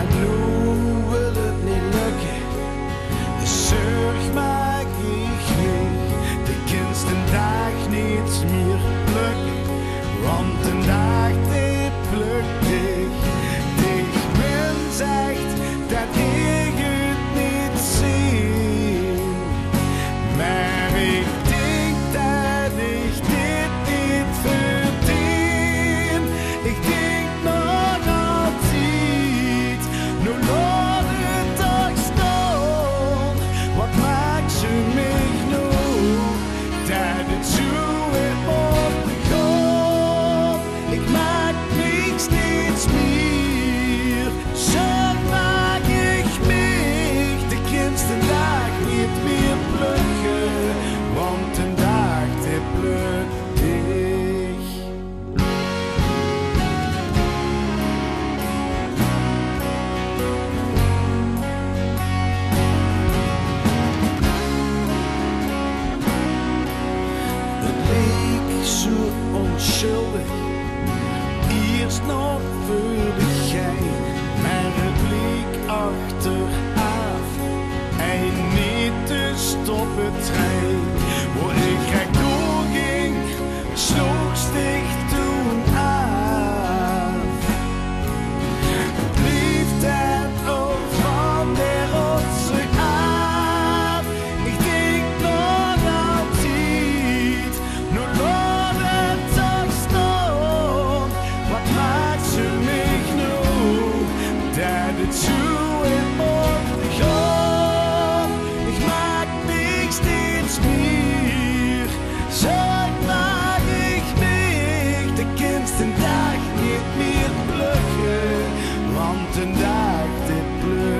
En nu wil het niet lukken, de zorg maak ik niet. De kinst een dag niet meer plukken, want een dag die plukt ik. Die men zegt dat ik het niet zie, maar ik denk dat ik dit niet verdien. Ik denk nog altijd, nu laat het dag staan. Wat maakt ze mij nu, dat het zo weer opgegaan? Ik maak niks steeds meer, zo maak ik mij. De kinst een dag niet meer plukken, want een dag die plukt ik. Het leek zo onschuldig, eerst nog voor de gein, maar het bleek achteraf en niet de stoppentrein. Waar ik graag doorging, sloeg sticht toen af. Bleef dat ook van de rotsen af. Ik denk nog altijd, nu laat het toch staan. Wat maakt ze mij nu, dat het zo in orde gaat? Ik maak niks steeds meer, zo maak ik mij. De kinst een dag niet meer plukken, want een dag die plukt.